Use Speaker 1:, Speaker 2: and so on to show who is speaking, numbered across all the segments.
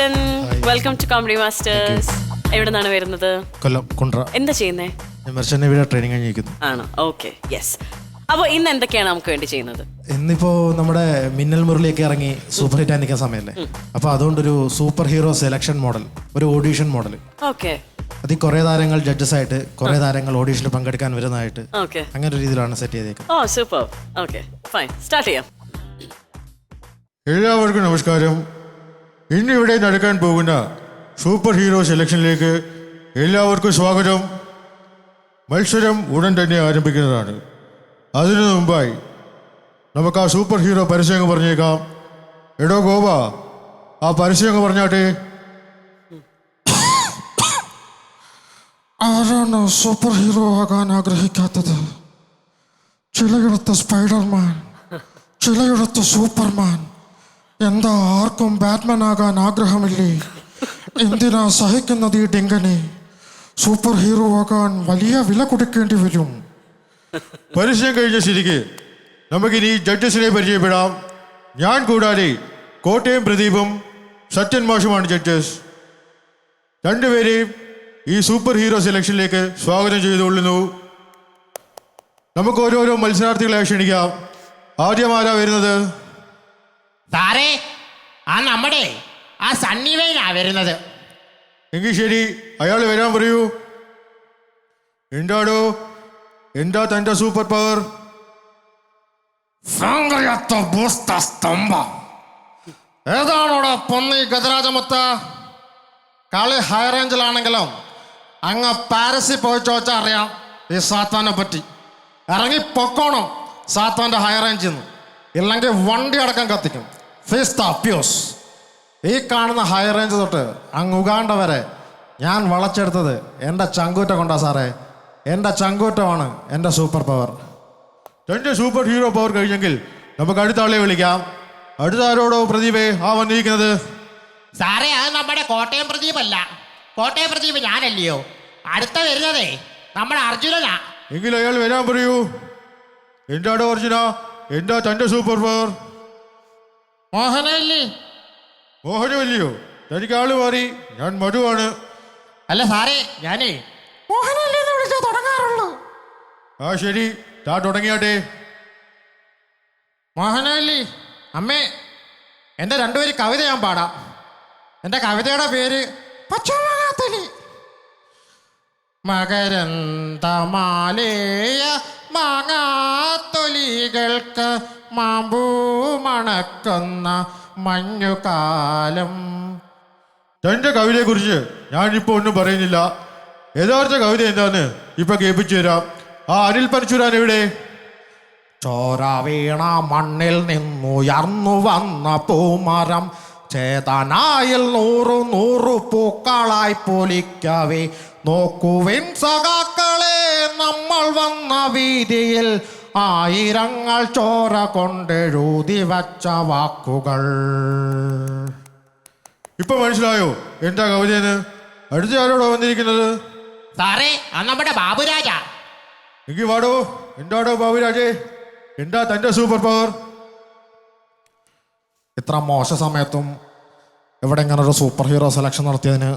Speaker 1: Hariharan, welcome to comedy masters. എവിടെ നിന്നാണ് വരുന്നത്?
Speaker 2: കൊല്ലം കുണ്ട്ര.
Speaker 1: എന്താ ചെയ്യുന്നേ?
Speaker 2: മെർച്ചന്റ് നേവിയുടെ ട്രെയിനിങ് കഴിഞ്ഞിരിക്കുന്നു.
Speaker 1: ആണോ? Okay, yes. അപ്പോൾ ഇന്ന് എന്തൊക്കെയാണ് നമുക്ക് വേണ്ടി ചെയ്യുന്നത്?
Speaker 2: ഇന്നിപ്പോ നമ്മുടെ മിന്നൽ മുരളിയൊക്കെ ഇറങ്ങി സൂപ്പർ ഹിറ്റ് ആയി നിൽക്കുന്ന സമയമല്ലേ, അപ്പൊ അതുകൊണ്ടൊരു സൂപ്പർ ഹീറോ സെലക്ഷൻ മോഡൽ, ഒരു ഓഡീഷൻ മോഡൽ.
Speaker 1: ഓക്കെ.
Speaker 2: അതിൽ കുറെ താരങ്ങൾ ജഡ്ജസ് ആയിട്ട്, കുറെ താരങ്ങൾ ഓഡീഷനിൽ പങ്കെടുക്കാൻ വരുന്നതായിട്ട്,
Speaker 1: ഓക്കെ,
Speaker 2: അങ്ങനെ ഒരു രീതിയിലാണ് സെറ്റ് ചെയ്തേക്കുന്നത്.
Speaker 1: ഓ സൂപ്പർ. ഓക്കെ, ഫൈൻ, സ്റ്റാർട്ട് ചെയ്യാം.
Speaker 3: എല്ലാവർക്കും നമസ്കാരം. ഇന്നിവിടെ നടക്കാൻ പോകുന്ന സൂപ്പർ ഹീറോ സെലക്ഷനിലേക്ക് എല്ലാവർക്കും സ്വാഗതം. മത്സരം ഉടൻ തന്നെ ആരംഭിക്കുന്നതാണ്. അതിനു മുമ്പായി നമുക്ക് ആ സൂപ്പർ ഹീറോ പരസ്യം പറഞ്ഞേക്കാം. എടോ ഗോപ, ആ പരസ്യം പറഞ്ഞാട്ടെ.
Speaker 4: ആരാണ് സൂപ്പർ ഹീറോ ആകാൻ ആഗ്രഹിക്കാത്തത്? ചിലയിടത്ത് സ്പൈഡർമാൻ, ചിലയിടത്ത് സൂപ്പർമാൻ. എന്താ ആർക്കും ബാറ്റ്മാൻ ആകാൻ ആഗ്രഹമില്ലേ? എന്തിനാ സഹിക്കുന്നത് ഈ ഡിങ്കനെ? സൂപ്പർ ഹീറോ ആകാൻ വലിയ വില കൊടുക്കേണ്ടി വരും.
Speaker 3: പരസ്യം കഴിഞ്ഞ സ്ഥിതിക്ക് നമുക്കിനി ജഡ്ജസിനെ പരിചയപ്പെടാം. ഞാൻ കൂടാതെ കോട്ടയം പ്രദീപും സത്യൻ മാഷുമാണ് ജഡ്ജസ്. രണ്ടുപേരെയും ഈ സൂപ്പർ ഹീറോ സെലക്ഷനിലേക്ക് സ്വാഗതം ചെയ്തുകൊള്ളുന്നു. നമുക്ക് ഓരോരോ മത്സരാർത്ഥികളെ ക്ഷണിക്കാം. ആദ്യം ആരാ വരുന്നത്?
Speaker 5: സാറേ, ആ നമ്മുടെ ആ സണ്ണി വെയിനാ വരുന്നത്.
Speaker 3: എങ്കിൽ ശരി, അയാൾ വരാൻ പറയൂ. എന്താടോ, എന്താ തൻ്റെ സൂപ്പർ പവർ?
Speaker 4: ഏതാണോടാ പൊന്നി ഗജരാജമുത്ത? കളി ഹൈ റേഞ്ചിലാണെങ്കിലും അങ്ങ് പാരീസിൽ പോയി ചോദിച്ചാൽ അറിയാം ഈ സാത്താനെ പറ്റി. ഇറങ്ങി പൊക്കോണം സാത്താൻ്റെ ഹൈ റേഞ്ചിൽ നിന്ന്, ഇല്ലെങ്കിൽ വണ്ടി അടക്കം കത്തിക്കും. ഫിസ്താപ്യൂസ്. ഈ കാണുന്ന ഹൈ റേഞ്ച് തൊട്ട് അങ്ങ് ഉഗാണ്ട വരെ ഞാൻ വളച്ചെടുത്തത് എൻ്റെ ചങ്കൂറ്റ കൊണ്ടാ സാറേ. എൻ്റെ ചങ്കൂറ്റമാണ് എൻ്റെ സൂപ്പർ പവർ.
Speaker 3: തൻ്റെ സൂപ്പർ ഹീറോ പവർ കഴിഞ്ഞെങ്കിൽ നമുക്ക് അടുത്ത ആളെ വിളിക്കാം. അടുത്ത ആരോടോ പ്രദീപേ ആ വന്നിരിക്കുന്നത്?
Speaker 5: സാറേ, അത് നമ്മുടെ കോട്ടയം പ്രദീപല്ല. കോട്ടയം പ്രദീപ് ഞാനല്ലയോ. അടുത്ത വരുന്നതേ നമ്മുടെ അർജുനനാ.
Speaker 3: എങ്കിൽ അയാൾ വരാൻ പറയൂ. എന്താടോ അർജുന, എന്താ തൻ്റെ സൂപ്പർ പവർ?
Speaker 4: മോഹനല്ലേ?
Speaker 3: മോഹനമല്ലയോ? തനിക്ക് ആള് മാറി. ഞാൻ മധുവാണ്.
Speaker 5: അല്ല സാറേ, ഞാനേ
Speaker 4: മോഹനല്ലേ വിളിച്ചാൽ തുടങ്ങാറുള്ളൂ.
Speaker 3: ആ ശരി, താ തുടങ്ങിയാട്ടെ.
Speaker 4: മോഹനല്ലേ, അമ്മേ, എൻ്റെ രണ്ടുപേര് കവിത ഞാൻ പാടാം. എൻ്റെ കവിതയുടെ പേര് പച്ചമാങ്ങാത്തൊലി. മകരന്തമാലേയ മാങ്ങാത്തൊലികൾക്ക് മാമ്പൂ മണക്കുന്ന മഞ്ഞുകാലം.
Speaker 3: തൻ്റെ കവിതയെ കുറിച്ച് ഞാനിപ്പോ ഒന്നും പറയുന്നില്ല. യഥാർത്ഥ കവിത എന്താന്ന് ഇപ്പൊ കേൾപ്പിച്ചു തരാം. ആ അനിൽ പരശുരാൻ എവിടെ?
Speaker 4: ചോര വീണ മണ്ണിൽ നിന്നുയർന്നു വന്ന പൂമരം ചേതനായിൽ 100 പൂക്കളായി പൊലിക്കവേ. നോക്കുവിൻ സഖാക്കളെ, നമ്മൾ വന്ന വീതിയിൽ ആയിരങ്ങൾ ചോര കൊണ്ടെഴുതി വച്ച വാക്കുകൾ.
Speaker 3: ഇപ്പൊ മനസ്സിലായോ എന്താ കവിതയെന്ന്? അടുത്ത ആരോടോ വന്നിരിക്കുന്നത്?
Speaker 5: സാറേ, അത് നമ്മുടെ ബാബുരാജാ.
Speaker 3: എങ്കിൽ വാടോ. എന്താടോ ബാബുരാജേ, എന്താ തൻ്റെ സൂപ്പർ പവർ?
Speaker 4: ഇത്ര മോശ സമയത്തും ഇവിടെ ഇങ്ങനെ ഒരു സൂപ്പർ ഹീറോ സെലക്ഷൻ നടത്തിയതിന്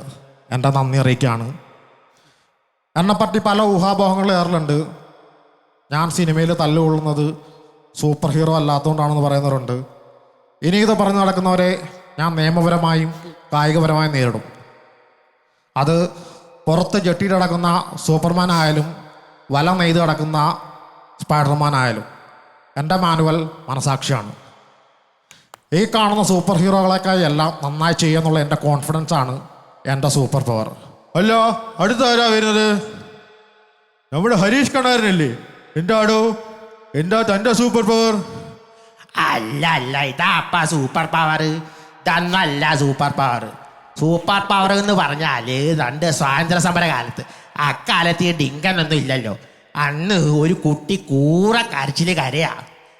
Speaker 4: എൻ്റെ നന്ദി അറിയിക്കുകയാണ്. എന്നെപ്പറ്റി പല ഊഹാപോഹങ്ങൾ ഏറലുണ്ട്. ഞാൻ സിനിമയിൽ തല്ലുകൊള്ളുന്നത് സൂപ്പർ ഹീറോ അല്ലാത്തതുകൊണ്ടാണെന്ന് പറയുന്നവരുണ്ട്. ഇനി ഇത് പറഞ്ഞു നടക്കുന്നവരെ ഞാൻ നിയമപരമായും കായികപരമായും നേരിടും. അത് പുറത്ത് ജെട്ടിയിട്ട് നടക്കുന്ന സൂപ്പർമാൻ ആയാലും വല നെയ്ത് കിടക്കുന്ന സ്പൈഡർമാൻ ആയാലും എൻ്റെ മാനുവൽ മനസാക്ഷിയാണ്. ഈ കാണുന്ന സൂപ്പർ ഹീറോകളെക്കായി എല്ലാം നന്നായി ചെയ്യുന്നുള്ള എൻ്റെ കോൺഫിഡൻസ് ആണ് എൻ്റെ സൂപ്പർ പവർ.
Speaker 3: അല്ല, അടുത്ത ആരാ വരുന്നത്? നമ്മുടെ ഹരീഷ് കണാരനല്ലേ? എന്താടോ, എന്താ തൻ്റെ സൂപ്പർ പവർ?
Speaker 5: അല്ല അല്ല, ഇതാ അപ്പ സൂപ്പർ പവർ. ഇതന്നല്ല സൂപ്പർ പവർ. സൂപ്പർ പവർ എന്ന് പറഞ്ഞാല് രണ്ട് സ്വാതന്ത്ര്യ സമര കാലത്ത്, അക്കാലത്ത് ഈ ഡിങ്കനൊന്നും ഇല്ലല്ലോ. അന്ന് ഒരു കുട്ടി കൂറ കരച്ചില് കരയാ.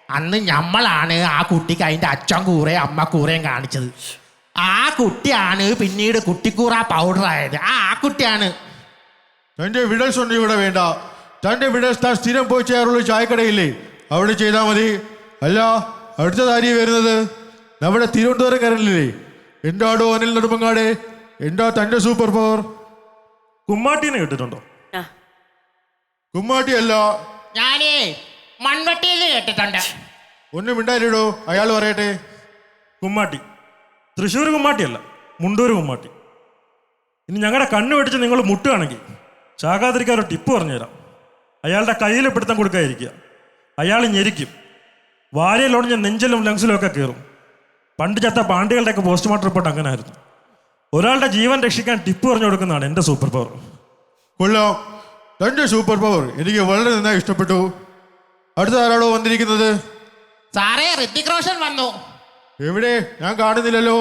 Speaker 5: അന്ന് നമ്മളാണ് ആ കുട്ടിക്ക് അതിൻ്റെ അച്ഛൻ കൂറയും അമ്മ കൂറയും കാണിച്ചത്. ആ കുട്ടിയാണ് പിന്നീട് കുട്ടിക്കൂറ പൗഡർ ആയത്. ആ കുട്ടിയാണ്.
Speaker 3: തൻ്റെ വിടൽസ് ഒന്നും ഇവിടെ വേണ്ട. തൻ്റെ വിടൽസ് താൻ സ്ഥിരം പോയി ചെയ്യാറുള്ള ചായക്കടയില്ലേ, അവിടെ ചെയ്താൽ മതി. അല്ല, അടുത്ത താരി വരുന്നത് നമ്മുടെ തിരുവനന്തപുരം കരളില്ലേ, എന്താടോ അനിൽ നെടുമങ്ങാടെ, എന്താ തന്റെ സൂപ്പർ പവർ?
Speaker 6: കുമ്മാട്ടീനെ കേട്ടിട്ടുണ്ടോ?
Speaker 1: ആ
Speaker 3: കുമ്മാട്ടിയല്ല.
Speaker 5: ഞാനേ മൺവെട്ടിയിൽ കേട്ടിട്ടുണ്ട്.
Speaker 3: ഒന്നും മിണ്ടായില്ലടോ, അയാൾ പറയട്ടെ.
Speaker 6: കുമ്മാട്ടി തൃശ്ശൂർ കുമ്മാട്ടിയല്ല, മുണ്ടൂർ കുമ്മാട്ടി. ഇനി ഞങ്ങളുടെ കണ്ണ് വെട്ടിച്ച് നിങ്ങൾ മുട്ടുകയാണെങ്കിൽ ചാകാതിരിക്കാൻ ഒരു ടിപ്പ് പറഞ്ഞുതരാം. അയാളുടെ കയ്യിൽ പിടുത്തം കൊടുക്കാതിരിക്കുക. അയാൾ ഞെരിക്കും, വാരിയിലൊടിഞ്ഞ നെഞ്ചിലും ലങ്സിലും ഒക്കെ കയറും. പണ്ട് ചത്ത പാണ്ഡ്യകളുടെയൊക്കെ പോസ്റ്റ്മോർട്ടം റിപ്പോർട്ട് അങ്ങനെ ആയിരുന്നു. ഒരാളുടെ ജീവൻ രക്ഷിക്കാൻ ടിപ്പ് പറഞ്ഞു കൊടുക്കുന്നതാണ് എൻ്റെ സൂപ്പർ പവർ.
Speaker 3: കൊള്ളാം, തന്റെ സൂപ്പർ പവർ എനിക്ക് വളരെ നന്നായി ഇഷ്ടപ്പെട്ടു. അടുത്ത ആരാടോ വന്നിരിക്കുന്നത്?
Speaker 5: സാറേ ഋതിക് റോഷൻ വന്നു.
Speaker 3: എവിടെ? ഞാൻ കാണുന്നില്ലല്ലോ.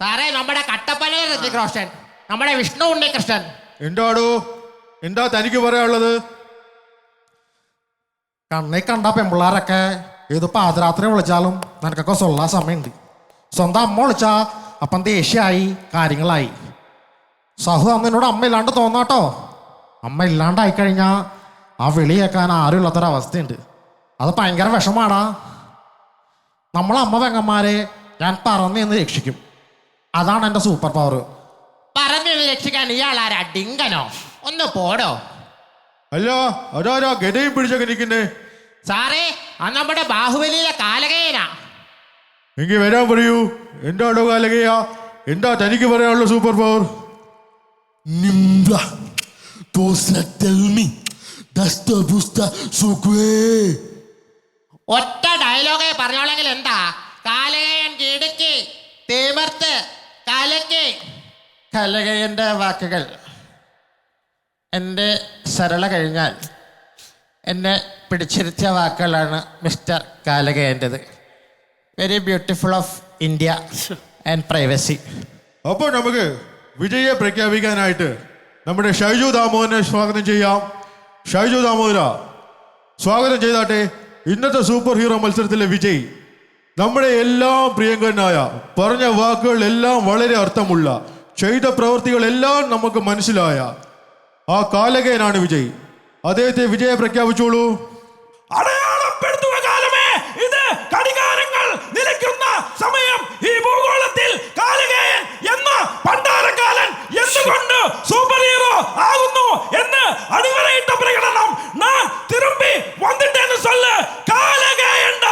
Speaker 5: സാറേ നമ്മുടെ കട്ടപ്പനയിലെ ഋതിക് റോഷൻ, നമ്മുടെ വിഷ്ണു ഉണ്ണികൃഷ്ണൻ.
Speaker 3: എന്താടോ, എന്താ തനിക്ക് പറയാനുള്ളത്?
Speaker 4: കണ്ണി കണ്ട പെമ്പിള്ളാരൊക്കെ ഏത് പാതിരാത്രി വിളിച്ചാലും നിനക്കൊക്കെ സൊല്ലാൻ സമയമുണ്ട്. സ്വന്തം അമ്മ വിളിച്ചാ അപ്പം ദേഷ്യമായി, കാര്യങ്ങളായി. സഹു അന്ന് എന്നോട് അമ്മ ഇല്ലാണ്ട് തോന്നാട്ടോ. അമ്മ ഇല്ലാണ്ടായി കഴിഞ്ഞാൽ ആ വിളി കേൾക്കാൻ ആരും ഇല്ലാത്തൊരവസ്ഥയുണ്ട്. അത് ഭയങ്കര വിഷമാടാ. നമ്മളെ അമ്മ പെങ്ങന്മാരെ ഞാൻ പറന്ന് എന്ന് രക്ഷിക്കും. അതാണ് എൻ്റെ സൂപ്പർ പവർ.
Speaker 5: പറഞ്ഞു രക്ഷിക്കാൻ ഇയാളാരാ, ഡിങ്കനോ? ഒന്ന് പോടോ.
Speaker 3: അല്ല, അതാരാ ഗതയും പിടിച്ചൊക്കെ നിൽക്കുന്നേ?
Speaker 5: സാറേ അത് നമ്മുടെ ബാഹുബലിയിലെ കാലകേയനാ.
Speaker 3: എങ്കിൽ വരാൻ പറയൂ. എന്താടോ കാലകയ, എന്താ തനിക്ക് പറയാനുള്ള super power?
Speaker 7: Nimbra, Tosa, tell me, that's the booster, so great.
Speaker 5: ഒറ്റ ഡയലോഗേ പറഞ്ഞോളെങ്കിൽ എന്താ? കാലകേയൻ കിടുക്കി, തേമർത്ത്, കലക്കി.
Speaker 4: കലകയൻ്റെ വാക്കുകൾ എൻ്റെ സരള കഴിഞ്ഞാൽ എന്നെ പിടിച്ചിരുത്തിയ വാക്കുകളാണ് മിസ്റ്റർ കാലകയൻ്റെത്. Very beautiful of India and privacy.
Speaker 3: അപ്പോൾ നമുക്ക് വിജയെ പ്രഖ്യാപിക്കാനായിട്ട് നമ്മുടെ ഷൈജു ദാമോദരനെ സ്വാഗതം ചെയ്യാം. ഷൈജു ദാമോദര, സ്വാഗതം ചെയ്താട്ടെ. ഇന്നത്തെ സൂപ്പർ ഹീറോ മത്സരത്തിലെ വിജയ് നമ്മുടെ എല്ലാം പ്രിയങ്കരനായ, പറഞ്ഞ വാക്കുകൾ എല്ലാം വളരെ അർത്ഥമുള്ള, ചെയ്ത പ്രവൃത്തികളെല്ലാം നമുക്ക് മനസ്സിലായ ആ കാലകേയനാണ് വിജയ്. അദ്ദേഹത്തെ വിജയെ പ്രഖ്യാപിച്ചോളൂ.
Speaker 6: അടയാളപ്പെടുത്തുക കാലമേ, ഇത് ഘടികാരങ്ങൾ നിലയ്ക്കുന്ന സമയം. ഈ ഭൂഗോളത്തിൽ കാലകേയൻ എന്ന പണ്ടാരക്കാലൻ എന്തുകൊണ്ട് സൂപ്പർ ഹീറോ ആകുന്നു എന്ന് അടിവരയിട്ട പ്രകടനം ഞാൻ തിരുമ്പി വന്നിട്ടേന്ന് ചൊല്ല് കാലകേയണ്ട.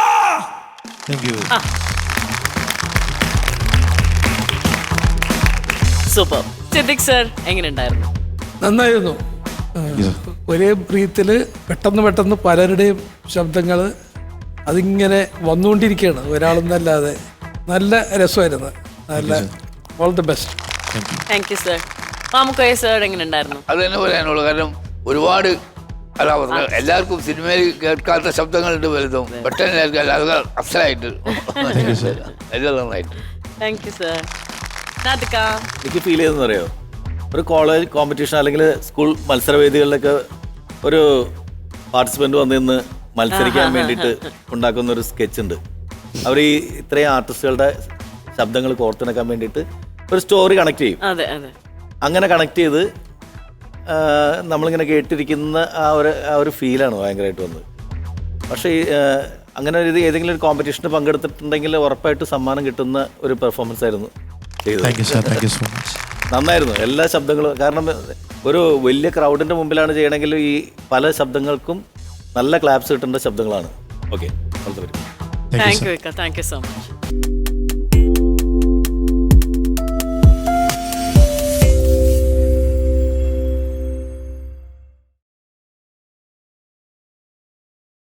Speaker 1: സൂപ്പർ. സിദ്ദിഖ് സർ എങ്ങനെയുണ്ടായിരുന്നു?
Speaker 8: നന്നായിരുന്നു. ഒരേ ബ്രീത്തിൽ പെട്ടെന്ന് പലരുടെയും ശബ്ദങ്ങൾ അതിങ്ങനെ വന്നുകൊണ്ടിരിക്കുകയാണ്, ഒരാളെന്നല്ലാതെ. നല്ല രസമായിരുന്നു. നല്ല all the best.
Speaker 1: Thank you sir. Mamukkoya sir എങ്ങനെയുണ്ടായിരുന്നു?
Speaker 9: അത് തന്നെ പറയാനുള്ളൂ. കാരണം ഒരുപാട് എല്ലാവർക്കും സിനിമയിൽ കേൾക്കാത്ത ശബ്ദങ്ങളുണ്ട് വലുതും. പെട്ടെന്ന് എല്ലാവർക്കും അസലായിട്ട് എല്ലാം നന്നായിട്ട്.
Speaker 1: Thank you sir. നാദിക,
Speaker 10: എനിക്ക് ഫീൽ ചെയ്തെന്ന് അറിയോ, ഒരു കോളേജ് കോമ്പറ്റീഷൻ അല്ലെങ്കിൽ സ്കൂൾ മത്സരവേദികളിലൊക്കെ ഒരു പാർട്ടിസിപ്പൻ്റ് വന്നിന്ന് മത്സരിക്കാൻ വേണ്ടിയിട്ട് ഉണ്ടാക്കുന്ന ഒരു സ്കെച്ച് ഉണ്ട്. അവർ ഈ ഇത്രയും ആർട്ടിസ്റ്റുകളുടെ ശബ്ദങ്ങൾ കോർത്തിണക്കാൻ വേണ്ടിയിട്ട് ഒരു സ്റ്റോറി കണക്ട് ചെയ്യും.
Speaker 1: അതെ അതെ.
Speaker 10: അങ്ങനെ കണക്ട് ചെയ്ത് നമ്മളിങ്ങനെ കേട്ടിരിക്കുന്ന ആ ഒരു ഫീലാണ് ഭയങ്കരമായിട്ട് വന്നത്. പക്ഷേ അങ്ങനെ ഒരു ഏതെങ്കിലും ഒരു കോമ്പറ്റീഷന് പങ്കെടുത്തിട്ടുണ്ടെങ്കിൽ ഉറപ്പായിട്ട് സമ്മാനം കിട്ടുന്ന ഒരു പെർഫോമൻസ് ആയിരുന്നു ചെയ്തത്. നന്നായിരുന്നു എല്ലാ ശബ്ദങ്ങളും. കാരണം ഒരു വലിയ ക്രൗഡിൻ്റെ മുമ്പിലാണ് ചെയ്യണമെങ്കിൽ ഈ പല ശബ്ദങ്ങൾക്കും നല്ല ക്ലാപ്സ് കിട്ടേണ്ട ശബ്ദങ്ങളാണ്. Okay,
Speaker 1: thank you so much.